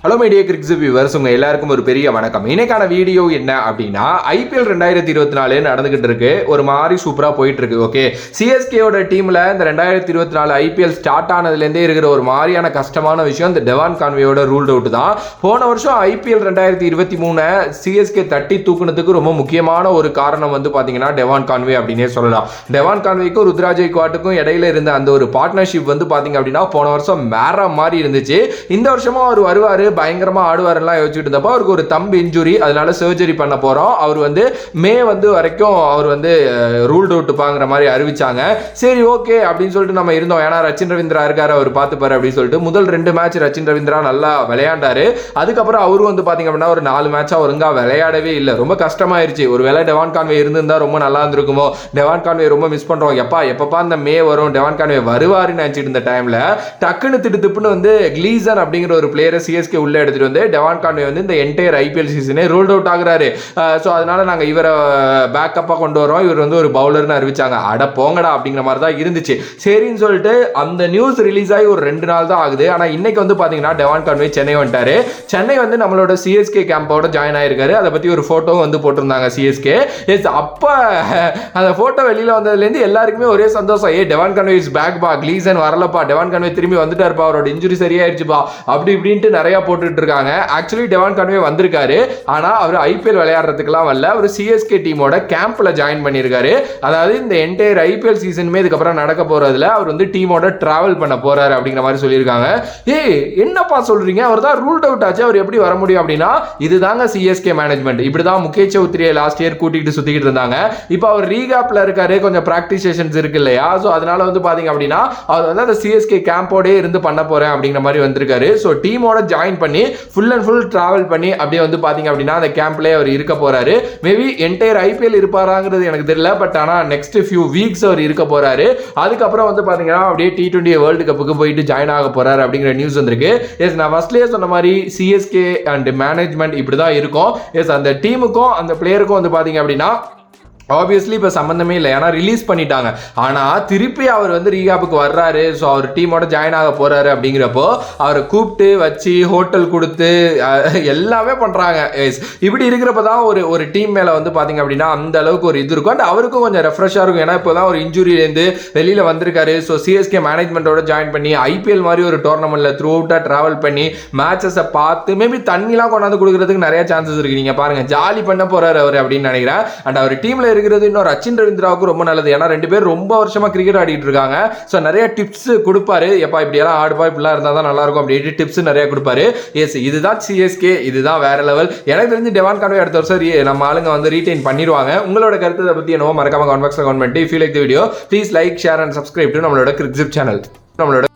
Hello media கிரிக்ஸ் viewers, உங்க எல்லாருக்கும் ஒரு பெரிய வணக்கம். இன்னைக்கான வீடியோ என்ன அப்படின்னா, ஐபிஎல் 2024 நடந்துகிட்டு இருக்கு. ஒரு மாதிரி சூப்பரா போயிட்டு இருக்கு. ஓகே, சிஎஸ்கேயோட டீம்ல இந்த 2024 ஐபிஎல் ஸ்டார்ட் ஆனதுலேருந்தே இருக்கிற ஒரு மாதிரியான கஷ்டமான விஷயம் இந்த டெவான் கான்வேயோட ரூல்ட் அவுட் தான். போன வருஷம் ஐபிஎல் 2023 சிஎஸ்கே தட்டி தூக்குனதுக்கு ரொம்ப முக்கியமான ஒரு காரணம் வந்து பாத்தீங்கன்னா டெவான் கான்வே அப்படின்னே சொல்லலாம். டெவான் கான்வேக்கும் ருத்ராஜ் கெய்க்வாட்டுக்கும் இடையில இருந்த அந்த ஒரு பார்ட்னர்ஷிப் வந்து பாத்தீங்க அப்படின்னா போன வருஷம் வேற மாதிரி இருந்துச்சு. இந்த வருஷமும் அவர் வருவாரு, பயங்கரமா ஆடுவாரெல்லாம் யோசிச்சுட்டு இருந்தப்போ அவருக்கு ஒரு தம்பு இன்ஜுரி, அதனால சர்ஜரி பண்ண போறோம். அவர் வந்து மே வரைக்கும் அவர் வந்து ரூல்ட் அவுட் பாங்கிற மாதிரி அறிவிச்சாங்க. சரி ஓகே அப்படின்னு சொல்லிட்டு நம்ம இருந்தோம். ஏன்னா ரச்சின் ரவீந்திரா இருக்காரு, அவர் பார்த்துப்பாரு அப்படின்னு சொல்லிட்டு முதல் 2 மேட்ச் ரச்சின் ரவீந்திரா நல்லா விளையாண்டாரு. அதுக்கப்புறம் அவரும் வந்து பாத்தீங்க அப்படின்னா ஒரு 4 மேட்சா ஒழுங்கா விளையாடவே இல்லை. ரொம்ப கஷ்டமாயிருச்சு. ஒருவேளை டெவான் கான்வே இருந்திருந்தா ரொம்ப நல்லா இருந்திருக்குமோ, டெவான் கான்வே ரொம்ப மிஸ் பண்றோம், எப்பப்பா இந்த மே வரும் டெவான் கான்வே வருவாருன்னு நினைச்சிட்டு இருந்த டைம்ல டக்குன்னு திடுப்புன்னு வந்து கிளீசன் அப்படிங்கிற ஒரு பிளேயரை சிஎஸ்கே உள்ள எடுத்துட்டு வந்து டெவான் கான்வே வந்து இந்த என்டையர் ஐபிஎல் சீசனே ரூல்ட் அவுட் ஆகுறாரு. சோ அதனால நாங்க இவரை பேக்கப்பா கொண்டு வரோம், இவர் வந்து ஒரு பவுலர்னு அறிவிச்சாங்க. அட போங்கடா அப்படிங்கிற மாதிரி தான் இருந்துச்சு. சரின்னு சொல்லிட்டு அந்த நியூஸ் ரிலீஸ் ஆகி ஒரு 2 நாள் தான் ஆகுது. ஆனா இன்னைக்கு வந்து பாத்தீங்கன்னா டெவான் கான்வே சென்னை வந்துட்டாரு. சென்னை வந்து நம்மளோட சிஎஸ்கே கேம்போட ஜாயின் ஆயிருக்காரு. அதை பத்தி ஒரு போட்டோ வந்து போட்டிருந்தாங்க சிஎஸ்கே. அப்ப அந்த போட்டோ வெளியில வந்ததுல இருந்து எல்லாருக்குமே ஒரே சந்தோஷம். டெவான் கான்வே இஸ் பேக் பா, கிளீசன் வரலப்பா, டெவான் கான்வே திரும்பி வந்துட்டாருப்பா, அவரோட இன்ஜுரி சரியாயிருச்சுப்பா அப்படி இப்படின்ட்டு நிறைய போட்டுட்டு இருக்காங்க. ஆக்சுவலி டெவான் கான்வே வந்திருக்காரு, ஆனா அவர் ஐபிஎல் விளையாடுறதுக்குலாம் வரல. அவர் சிஎஸ்கே டீமோட கேம்ப்ல ஜாயின் பண்ணியிருக்காரு. அதாவது இந்த என்டையர் ஐபிஎல் சீசனுமே இதுக்கப்புறம் நடக்க போறதுல அவர் வந்து டீமோட டிராவல் பண்ண போறாரு அப்படிங்கிற மாதிரி சொல்லியிருக்காங்க. என்னப்பா சொல்றீங்க, அவர் தான் ரூல்ட் அவுட் ஆச்சு, அவர் எப்படி வர முடியும் அப்படின்னா, இதுதாங்க சிஎஸ்கே மேனேஜ்மெண்ட். இப்படிதான் முகேஷ் சௌத்ரியை லாஸ்ட் இயர் கூட்டிட்டு சுத்திக்கிட்டு இருந்தாங்க. இப்போ அவர் ரீகேப்ல இருக்காரு, கொஞ்சம் பிராக்டிஸ் செஷன்ஸ் இருக்கு இல்லையா, சோ அதனால வந்து பாத்தீங்க அப்படின்னா அவர் வந்து அந்த சிஎஸ்கே கேம்போடே இருந்து பண்ண போறேன் அப்படிங்கிற மாதிரி வந்திருக்காரு. சோ டீமோட ஜாயின் பண்ணி ஃபுல் அண்ட் ஃபுல் டிராவல் பண்ணி அப்படியே வந்து பாத்தீங்க அப்படின்னா அந்த கேம்ப்லயே அவர் இருக்க போறாரு. மேபி என்டையர் ஐபிஎல் இருப்பாராங்கிறது எனக்கு தெரியல, பட் ஆனா நெக்ஸ்ட் ஃபியூ வீக்ஸ் அவர் இருக்க போறாரு. அதுக்கப்புறம் வந்து பாத்தீங்கன்னா அப்படியே T20 வேர்ல்டு கப்புக்கு போயிட்டு ஜாயின் ஆக போறாரு அப்படிங்கிற நியூஸ் வந்திருக்கு. எஸ், நான் ஃபர்ஸ்ட்லயே சொன்ன மாதிரி சிஎஸ்கே அண்ட் மேனேஜ்மெண்ட் இப்படிதான் இருக்கும். எஸ், அந்த டீமுக்கும் அந்த பிளேயருக்கும் வந்து பாத்தீங்க அப்படின்னா ஆப்வியஸ்லி இப்போ சம்மந்தமே இல்லை, ஏன்னா ரிலீஸ் பண்ணிட்டாங்க. ஆனால் திருப்பி அவர் வந்து ரீகாப்புக்கு வர்றாரு, ஸோ அவர் டீமோட ஜாயின் ஆக போறாரு. அப்படிங்கிறப்போ அவரை கூப்பிட்டு வச்சு ஹோட்டல் கொடுத்து எல்லாமே பண்ணுறாங்க. இப்படி இருக்கிறப்ப தான் ஒரு டீம் மேலே வந்து பார்த்தீங்க அப்படின்னா அந்த அளவுக்கு ஒரு இது இருக்கும். அண்ட் அவருக்கும் கொஞ்சம் ரெஃப்ரெஷ்ஷாக இருக்கும். ஏன்னா இப்போ தான் ஒரு இன்ஜுரியிலேருந்து வெளியில் வந்திருக்காரு. ஸோ சிஎஸ்கே மேனேஜ்மெண்ட்டோட ஜாயின் பண்ணி ஐபிஎல் மாதிரி ஒரு டோர்னமெண்ட்டில் த்ரூ அவுட்டாக ட்ராவல் பண்ணி மேட்சஸை பார்த்து மேபி தண்ணிலாம் கொண்டாந்து கொடுக்கறதுக்கு நிறைய சான்சஸ் இருக்கு. நீங்கள் பாருங்க, ஜாலி பண்ண போறாரு அவர் அப்படின்னு நினைக்கிறேன். அண்ட் அவர் டீமில் இருக்கிறது இன்னும் ரச்சின் ரவீந்திராவுக்கு ரொம்ப நல்லது. ஏன்னா 2 பேர் ரொம்ப வருஷமா கிரிக்கெட் ஆடிட்டு இருக்காங்க. ஸோ நிறைய டிப்ஸ் கொடுப்பாரு. எப்பா இப்படி எல்லாம் ஆடுப்பா, இப்படிலாம் இருந்தால் தான் நல்லா இருக்கும் அப்படின்னு டிப்ஸ் நிறைய கொடுப்பாரு. எஸ், இதுதான் சிஎஸ்கே, இதுதான் வேற லெவல். எனக்கு தெரிஞ்சு டெவான் கான்வே அடுத்த வருஷம் நம்ம ஆளுங்க வந்து ரீடைன் பண்ணிடுவாங்க. உங்களோட கருத்தை பத்தி என்னவோ மறக்காம கமெண்ட் பாக்ஸ்ல கமெண்ட் பண்ணி. If you like the video please like, share and subscribe to நம்மளோட கிரிக்ஸ் சேனல். நம்மளோட